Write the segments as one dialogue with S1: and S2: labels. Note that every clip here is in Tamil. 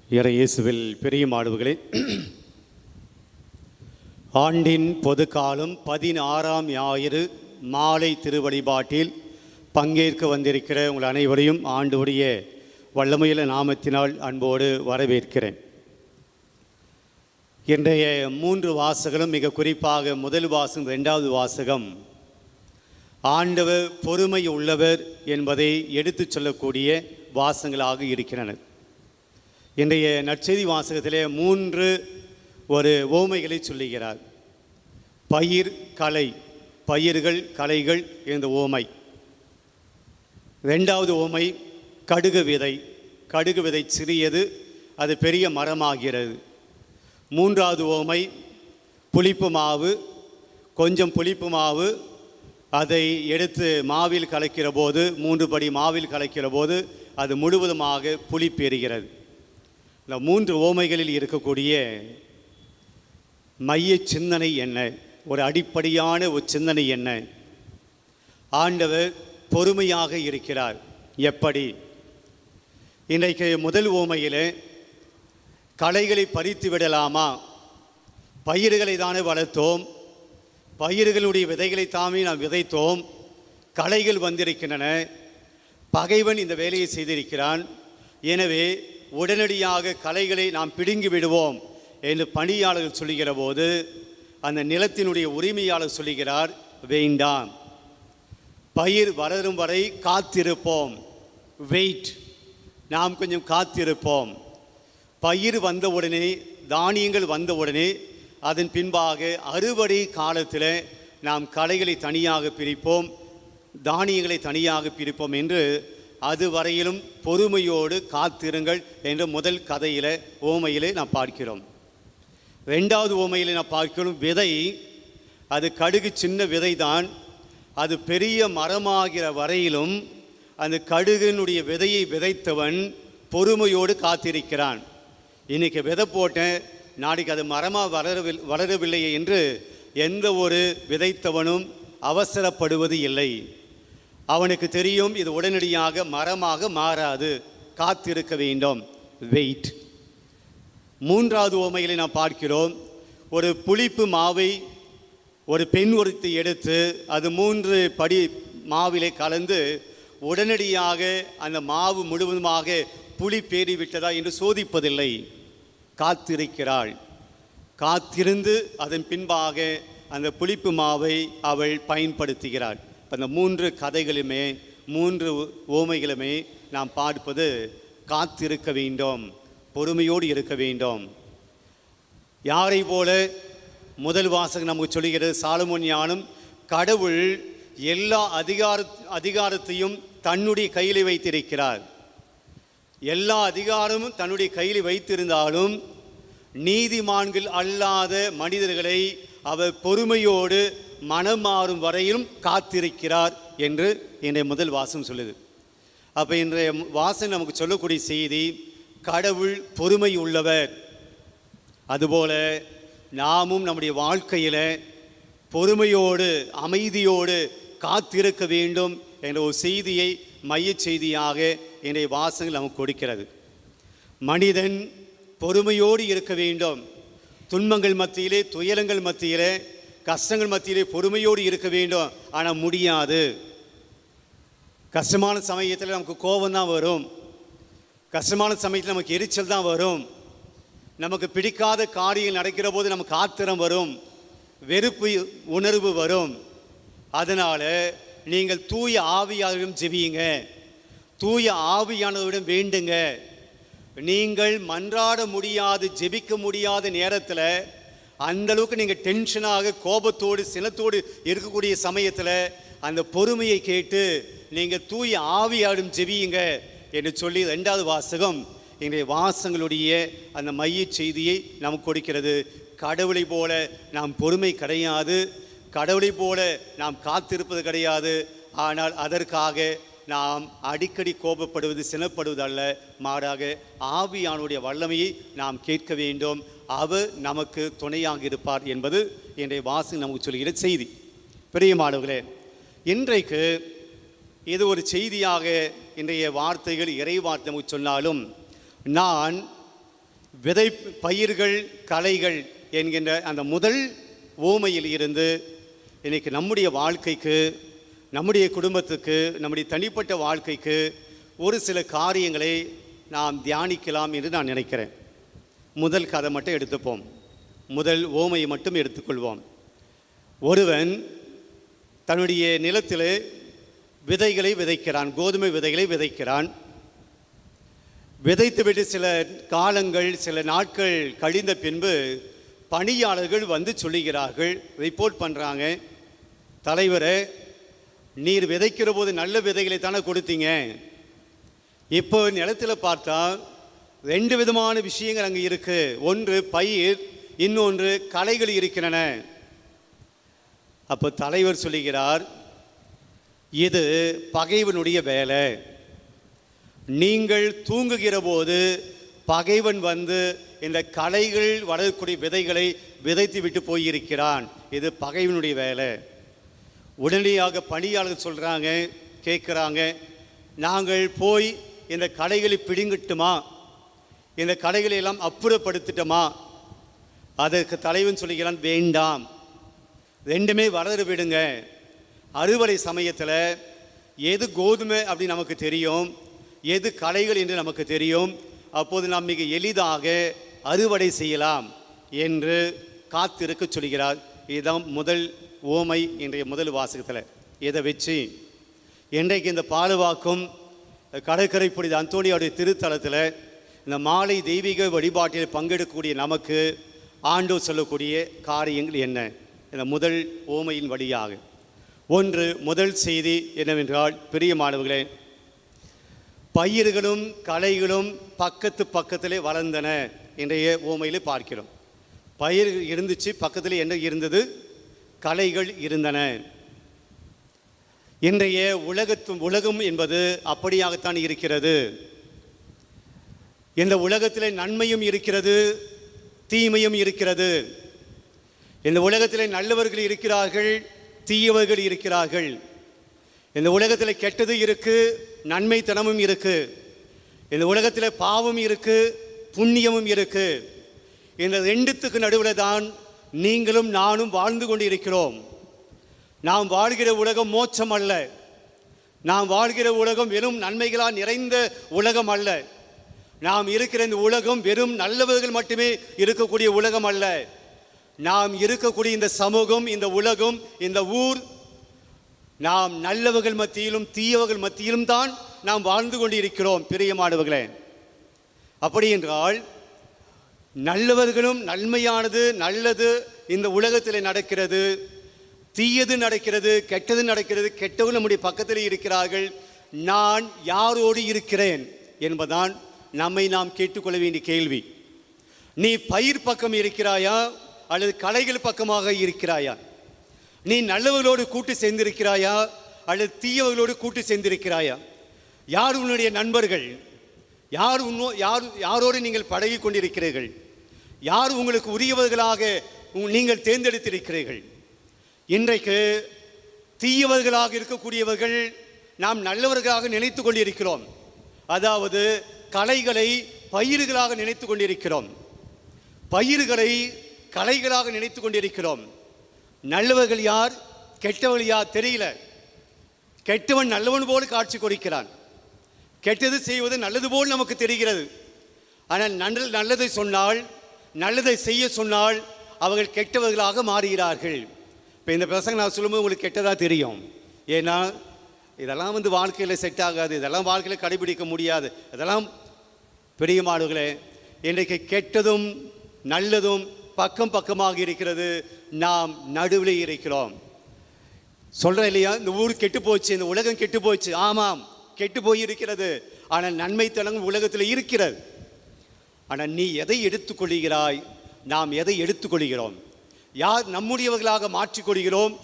S1: இயேசுவில் பிரியமானவர்களே, ஆண்டின் பொது காலம் 16ஆம் ஞாயிறு மாலை திருவழிபாட்டில் பங்கேற்க வந்திருக்கிற உங்கள் அனைவரையும் ஆண்டவருடைய வல்லமையுள்ள நாமத்தினால் அன்போடு வரவேற்கிறேன். இன்றைய 3 வாசகங்களும் மிக குறிப்பாக முதல் வாசகம், 2வது வாசகம் ஆண்டவர் பொறுமை உள்ளவர் என்பதை எடுத்துச் சொல்லக்கூடிய வாசகங்களாக இருக்கின்றன. இன்றைய நற்செய்தி வாசகத்திலே 3 உவமைகளை சொல்லுகிறார். பயிர், களை, பயிர்கள், களைகள் இந்த உவமை. 2வது உவமை கடுகு விதை. கடுகு விதை சிறியது, அது பெரிய மரமாகிறது. 3வது உவமை புளிப்பு மாவு. கொஞ்சம் புளிப்பு மாவு, அதை எடுத்து மாவில் கலக்கிற போது, 3 படி மாவில் கலக்கிற போது அது முழுவதுமாக புளிப்பேறுகிறது. இந்த 3 உவமைகளில் இருக்கக்கூடிய மைய சிந்தனை என்ன? ஒரு அடிப்படையான ஒரு சிந்தனை என்ன? ஆண்டவர் பொறுமையாக இருக்கிறார். எப்படி? இன்றைக்கு முதல் உவமையிலே களைகளை பறித்து விடலாமா? பயிர்களை தானே வளர்த்தோம், பயிர்களுடைய விதைகளை தாமே நாம் விதைத்தோம், களைகள் வந்திருக்கின்றன, பகைவன் இந்த வேலையை செய்திருக்கிறான், எனவே உடனடியாக களைகளை நாம் பிடுங்கி விடுவோம் என்று பணியாளர்கள் சொல்லுகிற போது அந்த நிலத்தினுடைய உரிமையாளர் சொல்லுகிறார், வேண்டாம், பயிர் வளரும் வரை காத்திருப்போம், வெயிட், நாம் கொஞ்சம் காத்திருப்போம். பயிர் வந்தவுடனே, தானியங்கள் வந்தவுடனே அதன் பின்பாக அறுவடை காலத்தில் நாம் களைகளை தனியாக பிரிப்போம், தானியங்களை தனியாக பிரிப்போம் என்று அதுவரையிலும் பொறுமையோடு காத்திருங்கள் என்று முதல் கதையில் ஓமையிலே நாம் பார்க்கிறோம். 2வது ஓமையில் நாம் பார்க்கிறோம் விதை. அது கடுகு சின்ன விதை தான், அது பெரிய மரமாகிற வரையிலும் அந்த கடுகினுடைய விதையை விதைத்தவன் பொறுமையோடு காத்திருக்கிறான். இன்றைக்கி விதை போட்டேன், நாளைக்கு அது மரமாக வளரவில்லையே என்று எந்த ஒரு விதைத்தவனும் அவசரப்படுவது இல்லை. அவனுக்கு தெரியும் இது உடனடியாக மரமாக மாறாது, காத்திருக்க வேண்டும், வெயிட். 3வது உவமைகளை நாம் பார்க்கிறோம். ஒரு புளிப்பு மாவை ஒரு பெண் ஒருத்தி எடுத்து அது 3 படி மாவிலே கலந்து உடனடியாக அந்த மாவு முழுவதுமாக புளி பேறிவிட்டதா என்று சோதிப்பதில்லை, காத்திருக்கிறாள். காத்திருந்து அதன் பின்பாக அந்த புளிப்பு மாவை அவள் பயன்படுத்துகிறாள். அந்த 3 கதைகளுமே, 3 உவமைகளுமே நாம் பார்ப்பது காத்திருக்க வேண்டும், பொறுமையோடு இருக்க வேண்டும். யாரை போல? முதல் வாசகம் நமக்கு சொல்லுகிறது, சாலமோன் ஞானம், கடவுள் எல்லா அதிகாரத்தையும் தன்னுடைய கையில் வைத்திருக்கிறார். எல்லா அதிகாரமும் தன்னுடைய கையில் வைத்திருந்தாலும் நீதிமான்கள் அல்லாத மனிதர்களை அவர் பொறுமையோடு மனம் மாறும் வரையிலும் காத்திருக்கிறார் என்று இன்றைய முதல் வாசகம் சொல்லுது. அப்போ இன்றைய வாசகம் நமக்கு சொல்லக்கூடிய செய்தி, கடவுள் பொறுமை உள்ளவர். அதுபோல நாமும் நம்முடைய வாழ்க்கையில் பொறுமையோடு அமைதியோடு காத்திருக்க வேண்டும் என்ற ஒரு செய்தியை மைய செய்தியாக இன்றைய வாசகங்கள் நமக்கு கொடுக்கிறது. மனிதன் பொறுமையோடு இருக்க வேண்டும். துன்பங்கள் மத்தியிலே, துயரங்கள் மத்தியிலே, கஷ்டங்கள் மத்தியிலே பொறுமையோடு இருக்க வேண்டும். ஆனால் முடியாது. கஷ்டமான சமயத்தில் நமக்கு கோபம் தான் வரும், கஷ்டமான சமயத்தில் நமக்கு எரிச்சல் தான் வரும், நமக்கு பிடிக்காத காரியம் நடக்கிற போது நமக்கு ஆத்திரம் வரும், வெறுப்பு உணர்வு வரும். அதனால் நீங்கள் தூய ஆவியானவரிடம் ஜெபியுங்க, தூய ஆவியானவரிடம் வேண்டுங்க. நீங்கள் மன்றாட முடியாது, ஜெபிக்க முடியாத நேரத்தில், அந்தளவுக்கு நீங்கள் டென்ஷனாக கோபத்தோடு சினத்தோடு இருக்கக்கூடிய சமயத்தில் அந்த பொறுமையை கேட்டு நீங்கள் தூய ஆவியாரிடம் ஜெபியுங்க என்று சொல்லி 2வது வாசகம் இன்றைய வாசகங்களுடைய அந்த மைய செய்தியை நமக்கு கொடுக்கிறது. கடவுளை போல நாம் பொறுமை கிடையாது, கடவுளை போல நாம் காத்திருப்பது கிடையாது. ஆனால் அதற்காக நாம் அடிக்கடி கோபப்படுவது, சினப்படுவது அல்ல, மாறாக ஆவியானுடைய வல்லமையை நாம் கேட்க வேண்டும். அவர் நமக்கு துணையாக இருப்பார் என்பது இன்றைய வாசகம் நமக்கு சொல்கிற செய்தி. பிரியமானவர்களே, இன்றைக்கு இது ஒரு செய்தியாக இன்றைய வார்த்தைகள் இறை வார்த்தை நமக்கு சொன்னாலும், நான் விதை பயிர்கள் களைகள் என்கின்ற அந்த முதல் ஓமையில் இருந்து இன்னைக்கு நம்முடைய வாழ்க்கைக்கு, நம்முடைய குடும்பத்துக்கு, நம்முடைய தனிப்பட்ட வாழ்க்கைக்கு ஒரு சில காரியங்களை நாம் தியானிக்கலாம் என்று நான் நினைக்கிறேன். முதல் கதை மட்டும் எடுத்துப்போம், முதல் ஓமையை மட்டும் எடுத்துக்கொள்வோம். ஒருவன் தன்னுடைய நிலத்தில் விதைகளை விதைக்கிறான், கோதுமை விதைகளை விதைக்கிறான். விதைத்துவிட்டு சில காலங்கள், சில நாட்கள் கழிந்த பின்பு பணியாளர்கள் வந்து சொல்லுகிறார்கள், ரிப்போர்ட் பண்ணுறாங்க, தலைவரே, நீர் விதைக்கிற போது நல்ல விதைகளை தானே கொடுத்தீங்க, இப்போ நிலத்தில் பார்த்தா 2 விதமான விஷயங்கள் அங்கே இருக்கு. ஒன்று பயிர், இன்னொன்று களைகள் இருக்கின்றன. அப்போ தலைவர் சொல்லுகிறார், இது பகைவனுடைய வேலை. நீங்கள் தூங்குகிற போது பகைவன் வந்து இந்த களைகள் வளரக்கூடிய விதைகளை விதைத்து விட்டு போயிருக்கிறான். இது பகைவனுடைய வேலை. உடனடியாக பணியாளர்கள் சொல்கிறாங்க, கேட்குறாங்க, நாங்கள் போய் இந்த களைகளை பிடுங்கட்டுமா, இந்த களைகளை எல்லாம் அப்புறப்படுத்திட்டோமா? அதற்கு தலைவன் சொல்லுகிறான், வேண்டாம், ரெண்டுமே வளர விடுங்க. அறுவடை சமயத்தில் எது கோதுமை அப்படின்னு நமக்கு தெரியும், எது களைகள் என்று நமக்கு தெரியும். அப்போது நாம் மிக எளிதாக அறுவடை செய்யலாம் என்று காத்திருக்க சொல்கிறார். இதுதான் முதல் ஓமை இன்றைய முதல் வாசகத்தில். இதை வச்சு இன்றைக்கு இந்த பாலுவாக்கும் கடற்கரை புனித அந்தோனியோடைய திருத்தலத்தில் இந்த மாலை தெய்வீக வழிபாட்டில் பங்கெடுக்கக்கூடிய நமக்கு ஆண்டவர் சொல்லக்கூடிய காரியங்கள் என்ன? இந்த முதல் ஓமையின் வழியாக ஒன்று, முதல் செய்தி என்னவென்றால், பிரியமானவர்களே, பயிர்களும் களைகளும் பக்கத்திலே வளர்ந்தன. இன்றைய ஓமையிலே பார்க்கிறோம். பயிர் இருந்துச்சு, பக்கத்தில் என்ன இருந்தது? களைகள் இருந்தன. இன்றைய உலகம் என்பது அப்படியாகத்தான் இருக்கிறது. இந்த உலகத்திலே நன்மையும் இருக்கிறது, தீமையும் இருக்கிறது. இந்த உலகத்திலே நல்லவர்கள் இருக்கிறார்கள், தீயவர்கள் இருக்கிறார்கள். இந்த உலகத்தில் கெட்டது இருக்கு, நன்மைத்தனமும் இருக்கு. இந்த உலகத்தில் பாவம் இருக்கு, புண்ணியமும் இருக்கு. இந்த ரெண்டுத்துக்கு நடுவில் தான் நீங்களும் நானும் வாழ்ந்து கொண்டு இருக்கிறோம். நாம் வாழ்கிற உலகம் மோட்சம் அல்ல. நாம் வாழ்கிற உலகம் வெறும் நன்மைகளால் நிறைந்த உலகம் அல்ல. நாம் இருக்கிற இந்த உலகம் வெறும் நல்லவர்கள் மட்டுமே இருக்கக்கூடிய உலகம் அல்ல. நாம் இருக்கக்கூடிய இந்த சமூகம், இந்த உலகம், இந்த ஊர், நாம் நல்லவர்கள் மத்தியிலும் தீயவர்கள் மத்தியிலும் தான் நாம் வாழ்ந்து கொண்டு இருக்கிறோம். பிரியமானவர்களே, அப்படி என்றால் நல்லவர்களும் நன்மையானது நல்லது இந்த உலகத்தில் நடக்கிறது, தீயது நடக்கிறது, கெட்டது நடக்கிறது. கெட்டவர்கள் நம்முடைய பக்கத்தில் இருக்கிறார்கள். நான் யாரோடு இருக்கிறேன் என்பதான் நம்மை நாம் கேட்டுக்கொள்ள வேண்டிய கேள்வி. நீ பயிர் பக்கம் இருக்கிறாயா அல்லது களைகள் பக்கமாக இருக்கிறாயா? நீ நல்லவர்களோடு கூட்டு சேர்ந்திருக்கிறாயா அல்லது தீயவர்களோடு கூட்டு சேர்ந்திருக்கிறாயா? யார் உன்னுடைய நண்பர்கள்? யாரோடு நீங்கள் பழகி கொண்டிருக்கிறீர்கள்? யார் உங்களுக்கு உரியவர்களாக நீங்கள் தேர்ந்தெடுத்திருக்கிறீர்கள்? இன்றைக்கு தீயவர்களாக இருக்கக்கூடியவர்கள் நாம் நல்லவர்களாக நினைத்து கொண்டிருக்கிறோம். அதாவது களைகளை பயிர்களாக நினைத்து கொண்டிருக்கிறோம், பயிர்களை களைகளாக நினைத்து கொண்டிருக்கிறோம். நல்லவர்கள் யார், கெட்டவர்கள் யார் தெரியல. கெட்டவன் நல்லவன் போல் காட்சி கொடுக்கிறான். கெட்டது செய்வது நல்லது போல் நமக்கு தெரிகிறது. ஆனால் நல்லதை சொன்னால், நல்லதை செய்ய சொன்னால் அவர்கள் கெட்டவர்களாக மாறுகிறார்கள். இப்போ இந்த பிரசங்க நான் சொல்லும்போது உங்களுக்கு கெட்டதாக தெரியும். ஏன்னா இதெல்லாம் வாழ்க்கையில் செட் ஆகாது, இதெல்லாம் வாழ்க்கையில் கடைபிடிக்க முடியாது. இதெல்லாம் பெரியமானவர்களே, இன்றைக்கு கெட்டதும் நல்லதும் பக்கம் பக்கமாக இருக்கிறது. நாம் நடுவில் இருக்கிறோம். சொல்கிறேன் இல்லையா, இந்த ஊர் கெட்டு போச்சு, இந்த உலகம் கெட்டு போச்சு. ஆமாம், கெட்டு போய் இருக்கிறது. ஆனால் நன்மைத்தனம் உலகத்தில் இருக்கிறது. ஆனால் நீ எதை எடுத்துக்கொள்கிறாய், நாம் எதை எடுத்துக்கொள்கிறோம்? யார் நம்முடையவர்களாக மாற்றிக்கொள்கிறோம்,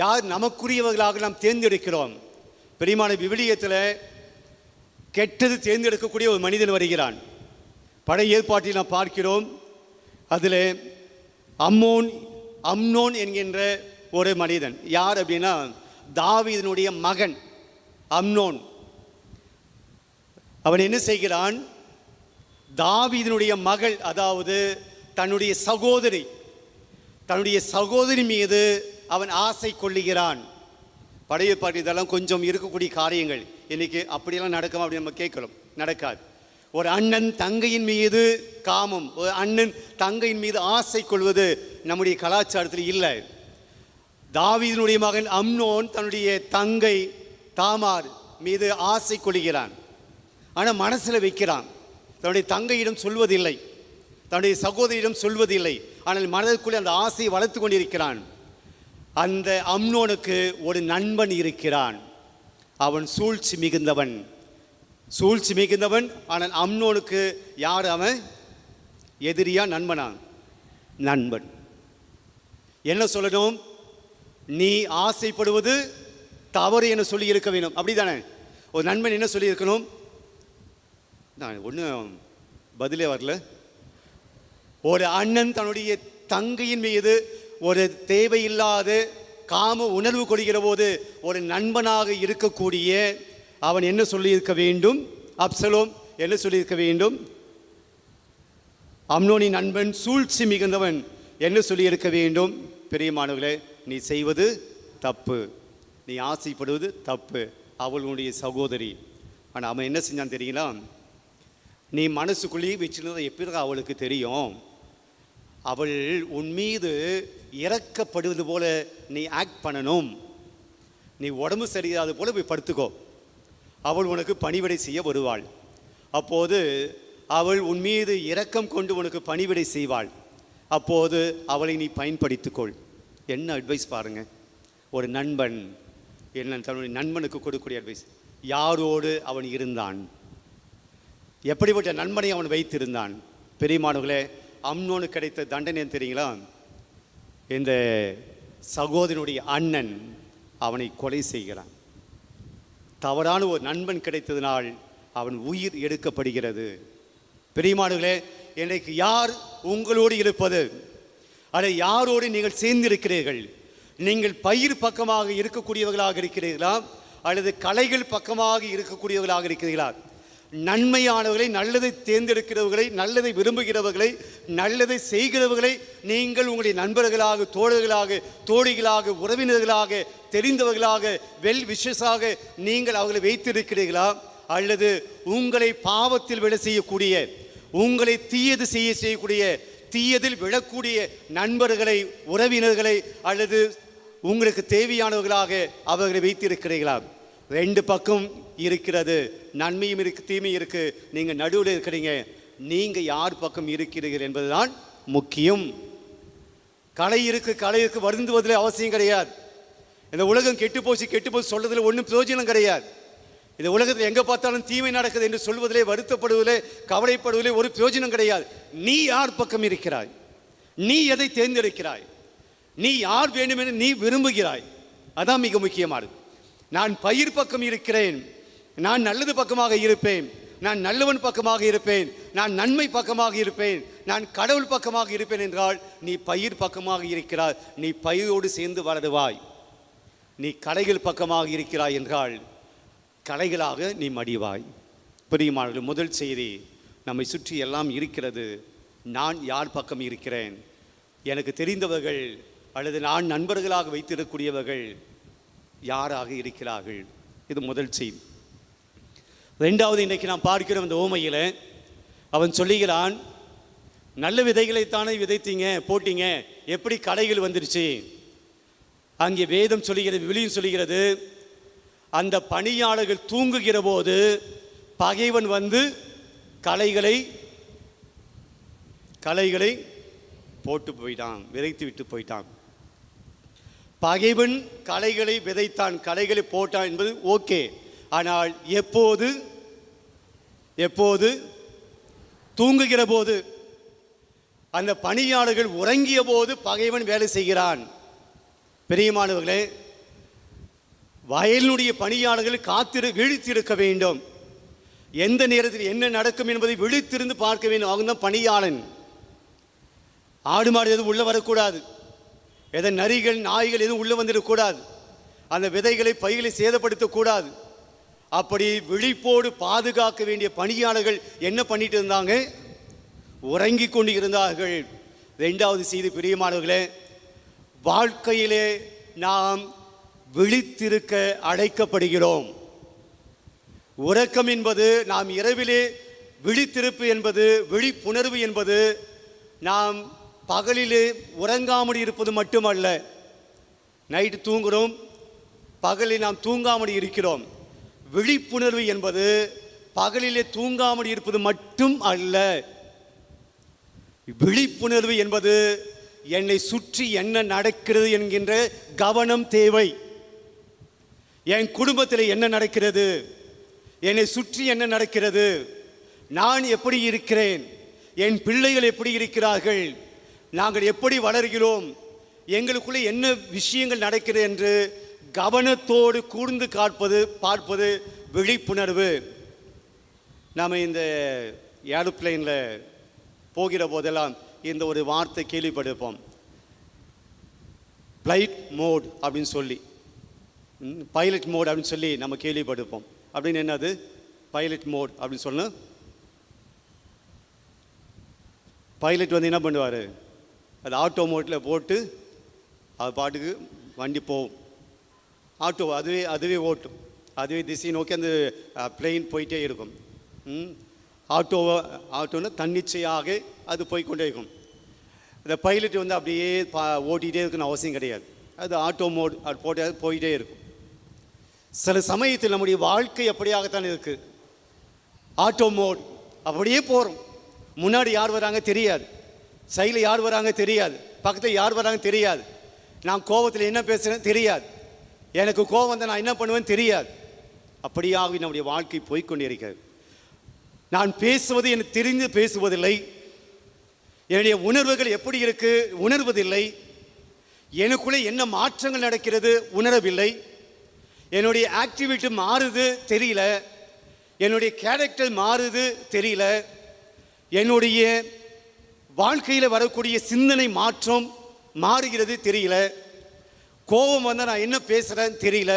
S1: யார் நமக்குரியவர்களாக நாம் தேர்ந்தெடுக்கிறோம்? பெரியமான விவிலியத்தில் கெட்டது தேர்ந்தெடுக்கக்கூடிய ஒரு மனிதன் வருகிறான். பழைய ஏற்பாட்டில் நாம் பார்க்கிறோம். அதில் அம்னோன் என்கின்ற ஒரு மனிதன். யார் அப்படின்னா தாவீதினுடைய மகன் அம்னோன். அவன் என்ன செய்கிறான்? தாவீதினுடைய மகள், அதாவது தன்னுடைய சகோதரி மீது அவன் ஆசை கொள்ளுகிறான். பழைய பாட்டு இதெல்லாம் கொஞ்சம் இருக்கக்கூடிய காரியங்கள். இன்னைக்கு அப்படியெல்லாம் நடக்கும் அப்படின்னு நம்ம கேட்கலாம், நடக்காது. ஒரு அண்ணன் தங்கையின் மீது காமம், ஒரு அண்ணன் தங்கையின் மீது ஆசை கொள்வது நம்முடைய கலாச்சாரத்தில் இல்லை. தாவீதினுடைய மகன் அம்னோன் தன்னுடைய தங்கை தாமார் மீது ஆசை கொள்கிறான். ஆனால் மனசில் வைக்கிறான். தன்னுடைய தங்கையிடம் சொல்வதில்லை, தன்னுடைய சகோதரியிடம் சொல்வதில்லை. ஆனால் மனதிற்குள்ளே அந்த ஆசையை வளர்த்து கொண்டிருக்கிறான். அந்த அம்னோனுக்கு ஒரு நண்பன் இருக்கிறான். அவன் சூழ்ச்சி மிகுந்தவன். ஆனால் அம்னோனுக்கு யார் அவன்? எதிரியா நண்பனா? நண்பன். என்ன சொல்லணும்? நீ ஆசைப்படுவது தவறு என சொல்லி இருக்க வேண்டும், அப்படிதானே? ஒரு நண்பன் என்ன சொல்லி இருக்கணும்? நான் ஒன்றும் பதிலே வரல. ஒரு அண்ணன் தன்னுடைய தங்கையின் மீது ஒரு தேவையில்லாத காம உணர்வு கொள்கிற போது ஒரு நண்பனாக இருக்கக்கூடிய அவன் என்ன சொல்லியிருக்க வேண்டும்? அப்சலோம் என்ன சொல்லியிருக்க வேண்டும்? அம்னோனின் நண்பன் சூழ்ச்சி மிகுந்தவன் என்ன சொல்லியிருக்க வேண்டும்? பிரியமானவர்களே, நீ செய்வது தப்பு, நீ ஆசைப்படுவது தப்பு. அவளுடைய சகோதரி. ஆனால் அவன் என்ன செஞ்சான் தெரியுங்களா? நீ மனசுக்குள்ளேயே வச்சுருந்ததை எப்படி அவளுக்கு தெரியும்? அவள் உன் மீது இறக்கப்படுவது போல நீ ஆக்ட் பண்ணணும். நீ உடம்பு சரியாத போல போய் படுத்துக்கோ, அவள் உனக்கு பணிவிடை செய்ய வருவாள். அப்போது அவள் உன் மீது இரக்கம் கொண்டு உனக்கு பணிவிடை செய்வாள். அப்போது அவளை நீ பயன்படுத்திக்கொள். என்ன அட்வைஸ் பாருங்க! ஒரு நண்பன் என்ன தன்னுடைய நண்பனுக்கு கொடுக்கக்கூடிய அட்வைஸ். யாரோடு அவன் இருந்தான், எப்படிப்பட்ட நண்பனை அவன் வைத்திருந்தான். பெரியமானவர்களே, அம்னோனுக்கு கிடைத்த தண்டனை தெரியுங்களா? இந்த சகோதரனுடைய அண்ணன் அவனை கொலை செய்கிறான். தவறான ஒரு நண்பன் கிடைத்ததினால் அவன் உயிர் எடுக்கப்படுகிறது. பெரியமானவர்களே, இன்றைக்கு யார் உங்களோடு இருப்பது? அதை யாரோடு நீங்கள் சேர்ந்திருக்கிறீர்கள்? நீங்கள் பயிர் பக்கமாக இருக்கக்கூடியவர்களாக இருக்கிறீர்களா, அல்லது கலைகள் பக்கமாக இருக்கக்கூடியவர்களாக இருக்கிறீர்களா? நன்மையானவர்களை, நல்லதை தேர்ந்தெடுக்கிறவர்களை, நல்லதை விரும்புகிறவர்களை, நல்லதை செய்கிறவர்களை நீங்கள் உங்களுடைய நண்பர்களாக, தோழர்களாக, தோழிகளாக, உறவினர்களாக, தெரிந்தவர்களாக, வெல் விஷஸாக நீங்கள் அவர்களை வைத்திருக்கிறீர்களா? அல்லது உங்களை பாவத்தில் விழ செய்யக்கூடிய, உங்களை தீயது செய்யக்கூடிய, தீயதில் விழக்கூடிய நண்பர்களை, உறவினர்களை, அல்லது உங்களுக்கு தேவையானவர்களாக அவர்களை வைத்திருக்கிறீர்களா? ரெண்டு பக்கம் இருக்கிறது, நன்மையும் இருக்கு, தீமையும் இருக்கு. நீங்கள் நடுவில் இருக்கிறீங்க. நீங்கள் யார் பக்கம் இருக்கிறீர்கள் என்பதுதான் முக்கியம். கலை இருக்கு வருந்துவதில் அவசியம் கிடையாது. இந்த உலகம் கெட்டு போச்சு சொல்றதுல ஒன்றும் பிரயோஜனம் கிடையாது. இந்த உலகத்தில் எங்கே பார்த்தாலும் தீமை நடக்குது என்று சொல்வதிலே, வருத்தப்படுவதிலே, கவலைப்படுவதிலே ஒரு பிரயோஜனம் கிடையாது. நீ யார் பக்கம் இருக்கிறாய்? நீ எதை தேர்ந்தெடுக்கிறாய்? நீ யார் வேண்டும் என்று நீ விரும்புகிறாய்? அதான் மிக முக்கியமானது. நான் பயிர் பக்கம் இருக்கிறேன், நான் நல்லது பக்கமாக இருப்பேன், நான் நல்லவன் பக்கமாக இருப்பேன், நான் நன்மை பக்கமாக இருப்பேன், நான் கடவுள் பக்கமாக இருப்பேன் என்றால் நீ பயிர் பக்கமாக இருக்கிறாய், நீ பயிரோடு சேர்ந்து வளருவாய். நீ கலைகள் பக்கமாக இருக்கிறாய் என்றால் கலைகளாக நீ மடிவாய். பிரியமானவர்களே, முதல் செய்தி, நம்மை சுற்றி எல்லாம் இருக்கிறது. நான் யார் பக்கம் இருக்கிறேன்? எனக்கு தெரிந்தவர்கள் அல்லது நான் நண்பர்களாக வைத்திருக்கக்கூடியவர்கள் யாராக இருக்கிறார்கள்? இது முதல் செய்தி. ரெண்டாவது, இன்றைக்கு நாம் பார்க்கிறோம் இந்த ஓமையில் அவன் சொல்லுகிறான், நல்ல விதைகளைத்தானே விதைத்தீங்க, போட்டீங்க, எப்படி களைகள் வந்துருச்சு? அங்கே வேதம் சொல்லுகிறது, விவிலியம் சொல்லுகிறது, அந்த பணியாளர்கள் தூங்குகிற போது பகைவன் வந்து களைகளை போட்டு போயிட்டான், விதைத்து விட்டு போயிட்டான். பகைவன் களைகளை விதைத்தான், களைகளை போட்டான் என்பது ஓகே. ஆனால் எப்போது தூங்குகிற போது, அந்த பணியாளர்கள் உறங்கிய போது பகைவன் வேலை செய்கிறான். பிரியமானவர்களே, வயலினுடைய பணியாளர்கள் விழித்திருக்க வேண்டும். எந்த நேரத்தில் என்ன நடக்கும் என்பதை விழித்திருந்து பார்க்க வேண்டும். அவங்க தான் பணியாளன். ஆடு மாடு எதுவும் உள்ள வரக்கூடாது, எதன் நரிகள் நாய்கள் எதுவும் உள்ள வந்துடக்கூடாது, அந்த விதைகளை பைகளை சேதப்படுத்தக்கூடாது. அப்படி விழிப்போடு பாதுகாக்க வேண்டிய பணியாளர்கள் என்ன பண்ணிட்டு இருந்தாங்க? உறங்கிக் கொண்டு இருந்தார்கள். இரண்டாவது செய்தி பிரியமானவர்களே, வாழ்க்கையிலே நாம் விழித்திருக்க அழைக்கப்படுகிறோம். உறக்கம் என்பது நாம் இரவிலே விழித்திருப்பு என்பது, விழிப்புணர்வு என்பது நாம் பகலிலே உறங்காமல் இருப்பது மட்டுமல்ல. நைட்டு தூங்குகிறோம், பகலில் நாம் தூங்காமல் இருக்கிறோம். விழிப்புணர்வு என்பது பகலிலே தூங்காமல் இருப்பது மட்டும் அல்ல. விழிப்புணர்வு என்பது என்னை சுற்றி என்ன நடக்கிறது என்கின்ற கவனம் தேவை. என் குடும்பத்தில் என்ன நடக்கிறது, என்னை சுற்றி என்ன நடக்கிறது, நான் எப்படி இருக்கிறேன், என் பிள்ளைகள் எப்படி இருக்கிறார்கள், நாங்கள் எப்படி வளர்கிறோம், எங்களுக்குள்ளே என்ன விஷயங்கள் நடக்கிறது என்று கவனத்தோடு கூர்ந்து பார்ப்பது விழிப்புணர்வு. நாம் இந்த ஏரோப்ளைனில் போகிற போதெல்லாம் இந்த ஒரு வார்த்தை கேள்விப்பட்டிருப்போம், ஃப்ளைட் மோட் அப்படின்னு சொல்லி, பைலட் மோட் அப்படின்னு சொல்லி நம்ம கேள்விப்பட்டிருப்போம். அப்படின்னு என்னது பைலட் மோட் அப்படின்னு சொன்ன? பைலட் வந்து என்ன பண்ணுவார், அது ஆட்டோ மோட்டில் போட்டு அது பாட்டுக்கு வண்டி போகும். ஆட்டோ அதுவே ஓட்டும், அதுவே திசை நோக்கி அந்த பிளெயின் போயிட்டே இருக்கும். ஆட்டோன்னு தன்னிச்சையாக அது போய்கொண்டே இருக்கும். இந்த பைலட் வந்து அப்படியே ஓட்டிகிட்டே இருக்குன்னு அவசியம் கிடையாது. அது ஆட்டோ மோட் அது போயிட்டே இருக்கும். சில சமயத்தில் நம்முடைய வாழ்க்கை அப்படியாகத்தான் இருக்குது. ஆட்டோ மோட் அப்படியே போகிறோம். முன்னாடி யார் வராங்க தெரியாது, சைடில் யார் வராங்க தெரியாது, பக்கத்தில் யார் வராங்க தெரியாது, நான் கோபத்தில் என்ன பேசுகிறேன் தெரியாது, எனக்கு கோபம் வந்தால் நான் என்ன பண்ணுவேன்னு தெரியாது. அப்படியாக நம்முடைய வாழ்க்கை போய்கொண்டே இருக்கிறது. நான் பேசுவது எனக்கு தெரிந்து பேசுவதில்லை, என்னுடைய உணர்வுகள் எப்படி இருக்கு உணர்வதில்லை, எனக்குள்ளே என்ன மாற்றங்கள் நடக்கிறது உணரவில்லை, என்னுடைய ஆக்டிவிட்டி மாறுது தெரியல, என்னுடைய கேரக்டர் மாறுது தெரியல, என்னுடைய வாழ்க்கையில் வரக்கூடிய சிந்தனை மாற்றம் மாறுகிறது தெரியல, கோபம் வந்தால் நான் என்ன பேசுகிறேன்னு தெரியல,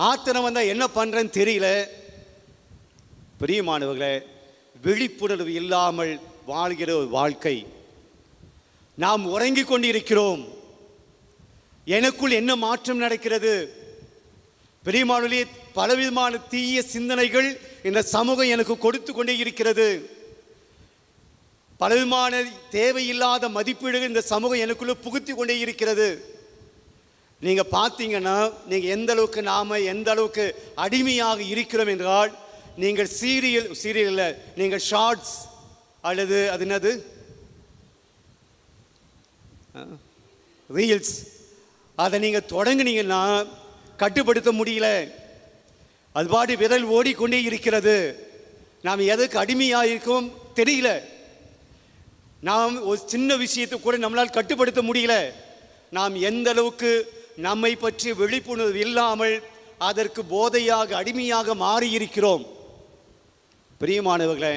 S1: ஆத்திரம் வந்தால் என்ன பண்ணுறேன்னு தெரியல. பிரியமானவர்களே, விழிப்புணர்வு இல்லாமல் வாழ்கிற ஒரு வாழ்க்கை. நாம் உறங்கிக் கொண்டிருக்கிறோம். எனக்குள் என்ன மாற்றம் நடக்கிறது? பிரியமானவர்களே, பலவிதமான தீய சிந்தனைகள் இந்த சமூகம் எனக்கு கொடுத்து கொண்டே இருக்கிறது. பலவிதமான தேவையில்லாத மதிப்பீடுகள் இந்த சமூகம் எனக்குள்ள புகுத்தி கொண்டே இருக்கிறது. நீங்க பார்த்தீங்கன்னா, நீங்க எந்த அளவுக்கு அடிமையாக இருக்கிறோம் என்றால், நீங்கள் சீரியல் நீங்கள் ஷார்ட்ஸ் அல்லது அது என்னது ரீல்ஸ், அதை நீங்கள் தொடங்குனீங்கன்னா கட்டுப்படுத்த முடியல. அது பாட்டு விரல் ஓடிக்கொண்டே இருக்கிறது. நாம் எதுக்கு அடிமையாக இருக்கோம் தெரியல. நாம் ஒரு சின்ன விஷயத்தை கூட நம்மளால் கட்டுப்படுத்த முடியல. நாம் எந்த அளவுக்கு நம்மை பற்றி விழிப்புணர்வு இல்லாமல் அதற்கு போதையாக அடிமையாக மாறி இருக்கிறோம். பிரியமானவர்களே,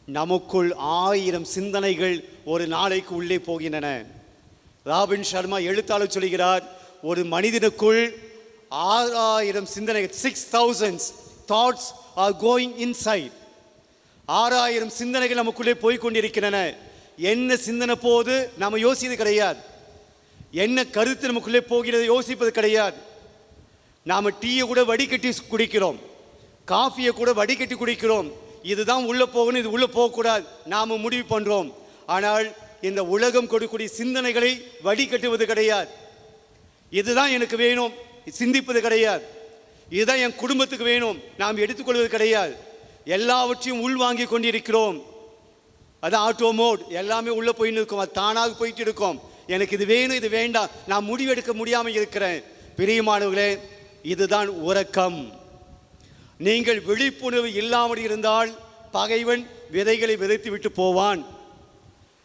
S1: நமக்குள் 1000 சிந்தனைகள் ஒரு நாளைக்கு உள்ளே போகின்றன. ராபின் சர்மா எழுத்தாளர் சொல்கிறார், ஒரு மனிதனுக்குள் 6000 சிந்தனைகள், 6000 thoughts are going inside. 6000 சிந்தனைகள் நமக்குள்ளே போய்கொண்டிருக்கின்றன. என்ன சிந்தனை போது நம்ம யோசிப்பது கிடையாது, என்ன கருத்து நமக்குள்ளே போகிறது யோசிப்பது கிடையாது. நாம் டீயை கூட வடிகட்டி குடிக்கிறோம், காஃபியை கூட வடிகட்டி குடிக்கிறோம். இதுதான் உள்ளே போகணும், இது உள்ளே போகக்கூடாது நாம் முடிவு பண்ணுறோம். ஆனால் இந்த உலகம் கொடுக்கக்கூடிய சிந்தனைகளை வடிகட்டுவது கிடையாது. இதுதான் எனக்கு வேணும் சிந்திப்பது கிடையாது, இதுதான் என் குடும்பத்துக்கு வேணும் நாம் எடுத்துக்கொள்வது கிடையாது. எல்லாவற்றையும் உள்வாங்கி கொண்டிருக்கிறோம். அது ஆட்டோ மோட், எல்லாமே உள்ளே போயின்னு இருக்கும், அது தானாக போயிட்டு இருக்கும். எனக்கு இது வேணும் இது வேண்டாம், நான் முடிவெடுக்க முடியாமல் இருக்கிறேன். பிரியமானவர்களே, இதுதான் உறக்கம். நீங்கள் விழிப்புணர்வு இல்லாமல் இருந்தால் பகைவன் விதைகளை விதைத்து விட்டு போவான்.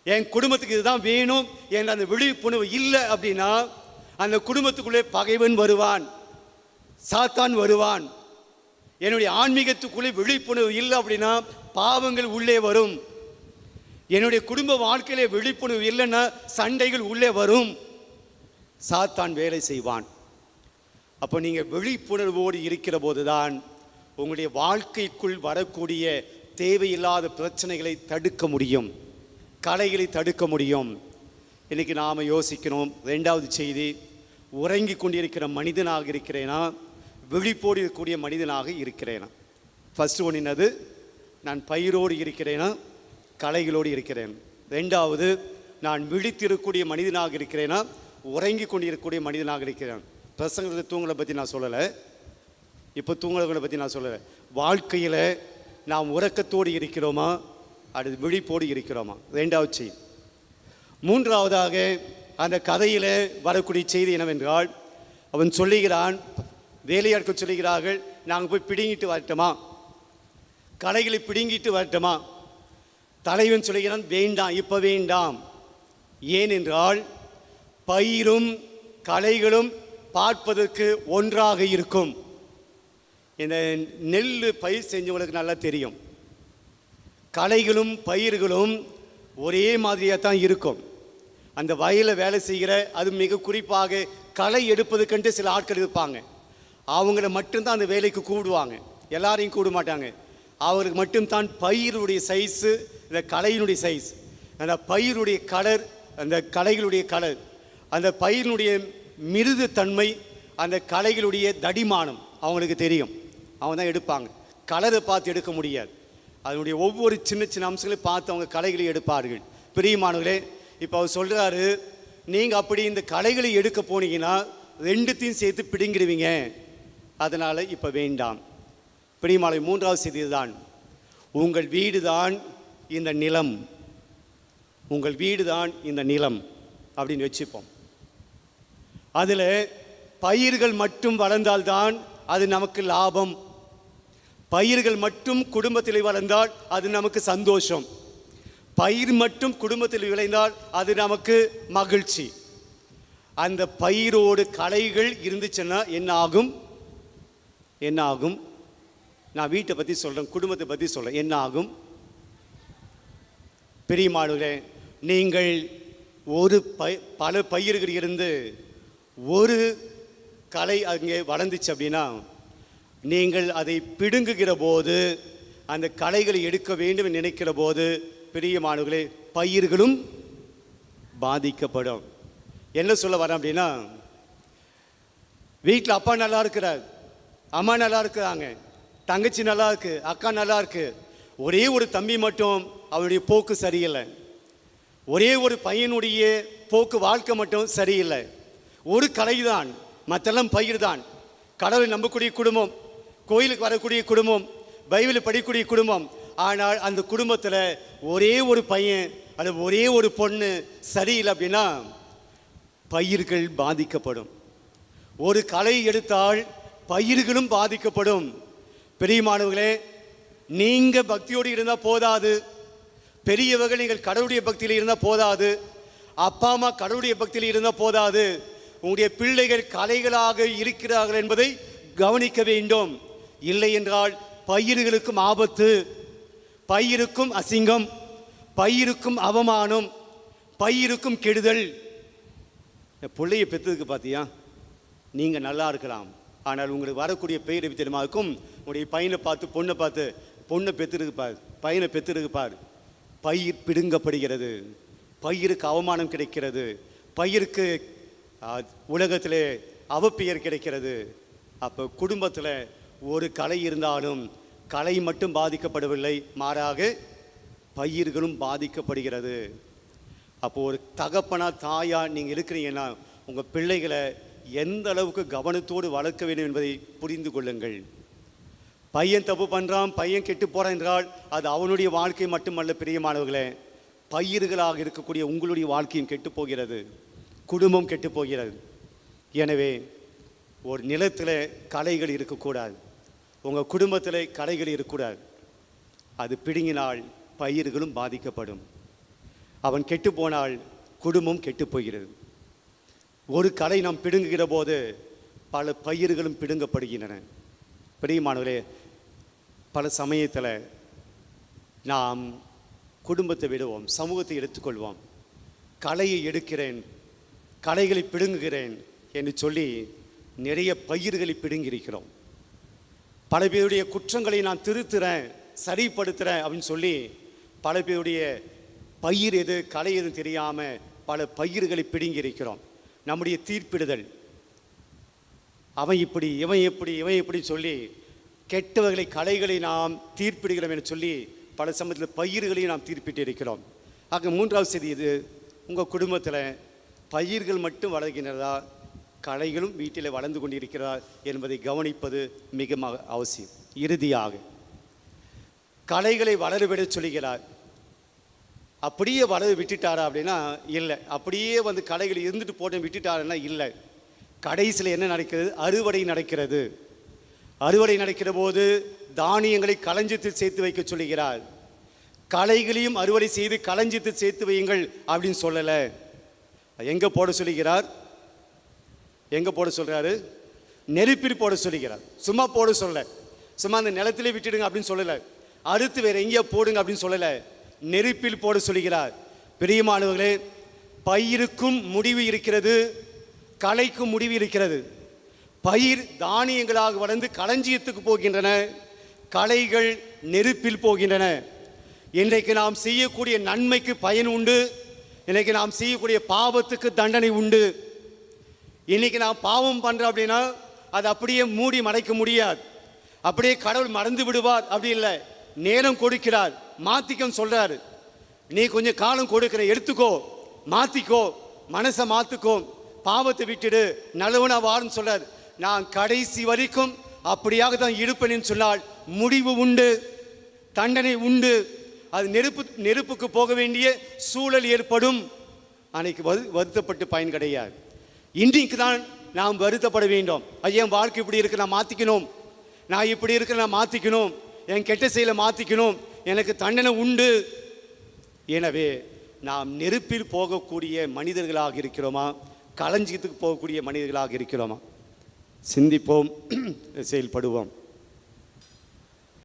S1: என் குடும்பத்துக்கு இதுதான் வேணும் என்ற அந்த விழிப்புணர்வு இல்லை அப்படின்னா அந்த குடும்பத்துக்குள்ளே பகைவன் வருவான், சாத்தான் வருவான். என்னுடைய ஆன்மீகத்துக்குள்ளே விழிப்புணர்வு இல்லை அப்படின்னா பாவங்கள் உள்ளே வரும். என்னுடைய குடும்ப வாழ்க்கையிலே விழிப்புணர்வு இல்லைன்னா சண்டைகள் உள்ளே வரும், சாத்தான் வேலை செய்வான். அப்போ நீங்கள் விழிப்புணர்வோடு இருக்கிற போதுதான் உங்களுடைய வாழ்க்கைக்குள் வரக்கூடிய தேவையில்லாத பிரச்சனைகளை தடுக்க முடியும். களைகளை தடுக்க முடியும். இன்றைக்கி நாம் யோசிக்கணும். ரெண்டாவது செய்தி, உறங்கி கொண்டிருக்கிற மனிதனாக இருக்கிறேனா, விழிப்போடு இருக்கக்கூடிய மனிதனாக இருக்கிறேனா? ஃபஸ்ட்டு ஒன்று என்னது, நான் பயிரோடு இருக்கிறேனா, களைகளோடு இருக்கிறேன். ரெண்டாவது, நான் விழித்திருக்கக்கூடிய மனிதனாக இருக்கிறேனா, உறங்கி கொண்டிருக்கக்கூடிய மனிதனாக இருக்கிறேன். பிரசங்கத்தை தூங்கலை பற்றி நான் சொல்லலை, இப்போ தூங்கலை பற்றி நான் சொல்லலை. வாழ்க்கையில் நாம் உறக்கத்தோடு இருக்கிறோமா அல்லது விழிப்போடு இருக்கிறோமா? ரெண்டாவது செய்தி. மூன்றாவதாக அந்த கதையில் வரக்கூடிய செய்தி என்னவென்றால், அவன் சொல்லுகிறான், வேலையாட்கள் சொல்லுகிறார்கள், நாங்கள் போய் பிடுங்கிட்டு வரட்டுமா, களைகளை பிடுங்கிட்டு வரட்டுமா? தலைவன் சொல்லுகிறான், வேண்டாம், இப்போ வேண்டாம். ஏனென்றால் பயிரும் களைகளும் பார்ப்பதற்கு ஒன்றாக இருக்கும். இந்த நெல் பயிர் செஞ்சவங்களுக்கு நல்லா தெரியும், களைகளும் பயிர்களும் ஒரே மாதிரியாக தான் இருக்கும். அந்த வயலில் வேலை செய்கிற, அது மிக குறிப்பாக களை எடுப்பதுக்கென்று சில ஆட்கள் இருப்பாங்க. அவங்கள மட்டும்தான் அந்த வேலைக்கு கூடுவாங்க, எல்லாரையும் கூட மாட்டாங்க. அவருக்கு மட்டும்தான் பயிருடைய சைஸு, இந்த களையினுடைய சைஸ், அந்த பயிருடைய கலர், அந்த களைகளுடைய கலர், அந்த பயிரினுடைய மிருது தன்மை, அந்த களைகளுடைய தடிமானம் அவங்களுக்கு தெரியும். அவங்க தான் எடுப்பாங்க. கலரை பார்த்து எடுக்க முடியாது. அதனுடைய ஒவ்வொரு சின்ன சின்ன அம்சங்களையும் பார்த்து அவங்க களைகளை எடுப்பார்கள். பிரியமானவர்களே, இப்போ அவர் சொல்கிறாரு, நீங்கள் அப்படி இந்த களைகளை எடுக்க போனீங்கன்னா ரெண்டுத்தையும் சேர்த்து பிடுங்கிடுவீங்க, அதனால் இப்போ வேண்டாம். பிரியமானவர்களே, மூன்றாவது செய்தி தான், உங்கள் வீடு தான் இந்த நிலம், உங்கள் வீடு தான் இந்த நிலம் அப்படின்னு வச்சுப்போம். அதில் பயிர்கள் மட்டும் வளர்ந்தால்தான் அது நமக்கு லாபம். பயிர்கள் மட்டும் குடும்பத்தில் வளர்ந்தால் அது நமக்கு சந்தோஷம். பயிர் மட்டும் குடும்பத்தில் விளைந்தால் அது நமக்கு மகிழ்ச்சி. அந்த பயிரோடு களைகள் இருந்துச்சுன்னா என்ன ஆகும்? என்ன ஆகும்? நான் வீட்டை பற்றி சொல்கிறேன், குடும்பத்தை பற்றி சொல்கிறேன். என்ன ஆகும்? பிரியமானவர்களே, நீங்கள் ஒரு பல பயிர்கள் இருந்து ஒரு களை அங்கே வளர்ந்துச்சு அப்படின்னா, நீங்கள் அதை பிடுங்குகிற போது, அந்த களைகளை எடுக்க வேண்டும் நினைக்கிற போது, பிரியமானவர்களே, பயிர்களும் பாதிக்கப்படும். என்ன சொல்ல வரேன் அப்படின்னா, வீட்டில் அப்பா நல்லா இருக்கிறார், அம்மா நல்லா இருக்கிறாங்க, தங்கச்சி நல்லா இருக்கு, அக்கா நல்லா இருக்கு. ஒரே ஒரு தம்பி மட்டும் அவருடைய போக்கு சரியில்லை. ஒரே ஒரு பையனுடைய போக்கு வாழ்க்கை மட்டும் சரியில்லை. ஒரு கலை தான், மற்றெல்லாம் பயிர் தான். கடவுளை நம்பக்கூடிய குடும்பம், கோயிலுக்கு வரக்கூடிய குடும்பம், பைபிளை படிக்கக்கூடிய குடும்பம். ஆனால் அந்த குடும்பத்தில் ஒரே ஒரு பையன் அல்லது ஒரே ஒரு பொண்ணு சரியில்லை அப்படின்னா பயிர்கள் பாதிக்கப்படும். ஒரு கலை எடுத்தால் பயிர்களும் பாதிக்கப்படும். பிரியமானவர்களே, நீங்கள் பக்தியோடு இருந்தால் போதாது, பெரியவர்கள் நீங்கள் கடவுளுடைய பக்தியில் இருந்தால் போதாது, அப்பா அம்மா கடவுளுடைய பக்தியில் இருந்தால் போதாது, உங்களுடைய பிள்ளைகள் கலைகளாக இருக்கிறார்கள் என்பதை கவனிக்க வேண்டும். இல்லை என்றால் பயிர்களுக்கும் ஆபத்து, பயிருக்கும் அசிங்கம், பயிருக்கும் அவமானம், பயிருக்கும் கெடுதல். பிள்ளையை பெற்றதுக்கு பார்த்தியா, நீங்கள் நல்லா இருக்கலாம், ஆனால் உங்களுக்கு வரக்கூடிய பெயர் வித்தியமாக இருக்கும். உங்களுடைய பையனை பார்த்து பொண்ணை பார்த்து, பொண்ணை பெற்றிருப்பார், பையனை பெற்றிருப்பார். பயிர் பிடுங்கப்படுகிறது, பயிருக்கு அவமானம் கிடைக்கிறது, பயிருக்கு உலகத்திலே அவப்பெயர் கிடைக்கிறது. அப்போ குடும்பத்தில் ஒரு கலை இருந்தாலும் கலை மட்டும் பாதிக்கப்படவில்லை, மாறாக பயிர்களும் பாதிக்கப்படுகிறது. அப்போது ஒரு தகப்பனா தாயா நீங்கள் இருக்கிறீங்கன்னா உங்கள் பிள்ளைகளை எந்த அளவுக்கு கவனத்தோடு வளர்க்க வேண்டும் என்பதை புரிந்து கொள்ளுங்கள். பையன் தப்பு பண்ணுறான், பையன் கெட்டு போகிறான் என்றால் அது அவனுடைய வாழ்க்கை மட்டுமல்ல பிரியமானவர்களே, பயிர்களாக இருக்கக்கூடிய உங்களுடைய வாழ்க்கையும் கெட்டு போகிறது, குடும்பம் கெட்டு போகிறது. எனவே ஒரு நிலத்தில் களைகள் இருக்கக்கூடாது, உங்கள் குடும்பத்தில் களைகள் இருக்கக்கூடாது. அது பிடுங்கினால் பயிர்களும் பாதிக்கப்படும். அவன் கெட்டு போனால் குடும்பம் கெட்டு போகிறது. ஒரு களை நாம் பிடுங்குகிற போது பல பயிர்களும் பிடுங்கப்படுகின்றன. பிரியமானவர்களே, பல சமயத்தில் நாம் குடும்பத்தை விடுவோம், சமூகத்தை எடுத்துக்கொள்வோம். களையை எடுக்கிறேன், களைகளை பிடுங்குகிறேன் என்று சொல்லி நிறைய பயிர்களை பிடுங்கியிருக்கிறோம். பல பேருடைய குற்றங்களை நான் திருத்துறேன், சரிப்படுத்துகிறேன் அப்படின்னு சொல்லி பல பேருடைய பயிர் எது களை எது தெரியாமல் பல பயிர்களை பிடுங்கி இருக்கிறோம். நம்முடைய தீர்ப்பிடுதல், அவன் இப்படி இவன் எப்படி இவன் எப்படி சொல்லி கெட்டவர்களை கலைகளை நாம் தீர்ப்பிடுகிறோம் என்று சொல்லி பல சமயத்தில் பயிர்களையும் நாம் தீர்ப்பிட்டு இருக்கிறோம். ஆக மூன்றாவது செய்தி இது, உங்கள் குடும்பத்தில் பயிர்கள் மட்டும் வளர்கின்றதா, கலைகளும் வீட்டில் வளர்ந்து கொண்டிருக்கிறதா என்பதை கவனிப்பது மிக அவசியம். இறுதியாக கலைகளை வளரவிட சொல்லுகிறார். அப்படியே வளர விட்டுட்டாரா அப்படின்னா இல்லை. அப்படியே வந்து கலைகள் இருந்துட்டு போட்டு விட்டுட்டாருன்னா இல்லை. கடைசியில் என்ன நடக்கிறது? அறுவடை நடக்கிறது. அறுவடை நடக்கிற போது தானியங்களை களஞ்சியத்தில் சேர்த்து வைக்க சொல்லுகிறார். களைகளையும் அறுவடை செய்து களஞ்சியத்தில் சேர்த்து வையுங்கள் அப்படின்னு சொல்லலை. எங்கே போட சொல்லுகிறார்? எங்கே போட சொல்கிறாரு? நெருப்பில் போட சொல்லுகிறார். சும்மா போட சொல்ல, சும்மா அந்த நிலத்திலே விட்டுடுங்க அப்படின்னு சொல்லலை. அறுத்து வேற எங்கேயோ போடுங்க அப்படின்னு சொல்லலை, நெருப்பில் போட சொல்லுகிறார். பிரியமானவர்களே, பயிருக்கும் முடிவு இருக்கிறது, களைக்கும் முடிவு இருக்கிறது. பயிர் தானியங்களாக வளர்ந்து களஞ்சியத்துக்கு போகின்றன, களைகள் நெருப்பில் போகின்றன. இன்றைக்கு நாம் செய்யக்கூடிய நன்மைக்கு பயன் உண்டு, இன்றைக்கு நாம் செய்யக்கூடிய பாவத்துக்கு தண்டனை உண்டு. இன்னைக்கு நாம் பாவம் பண்ணுறோம் அப்படின்னா அது அப்படியே மூடி மறைக்க முடியாது. அப்படியே கடவுள் மறந்து விடுவார் அப்படி இல்லை. நேரம் கொடுக்கிறார், மாற்றிக்க சொல்கிறாரு. நீ கொஞ்சம் காலம் கொடுக்கிற, எடுத்துக்கோ, மாற்றிக்கோ, மனசை மாற்றுக்கோ, பாவத்தை விட்டுடு, நல்லவனா வாருன்னு சொல்கிறார். நான் கடைசி வரைக்கும் அப்படியாக தான் இருப்பேன்னு சொன்னால் முடிவு உண்டு, தண்டனை உண்டு. அது நெருப்புக்கு போக வேண்டிய சூழல் ஏற்படும். அன்னைக்கு வருத்தப்பட்டு பயன் கிடையாது. இன்றைக்கு தான் நாம் வருத்தப்பட வேண்டும். ஐயா, என் வாழ்க்கை இப்படி இருக்கு, நான் மாற்றிக்கணும், நான் இப்படி இருக்கிற நான் மாற்றிக்கணும், என் கெட்ட செயலை மாற்றிக்கணும், எனக்கு தண்டனை உண்டு. எனவே நாம் நெருப்பில் போகக்கூடிய மனிதர்களாக இருக்கிறோமா, களஞ்சியத்துக்கு போகக்கூடிய மனிதர்களாக இருக்கிறோமா? சிந்திப்போம், செயல்படுவோம்.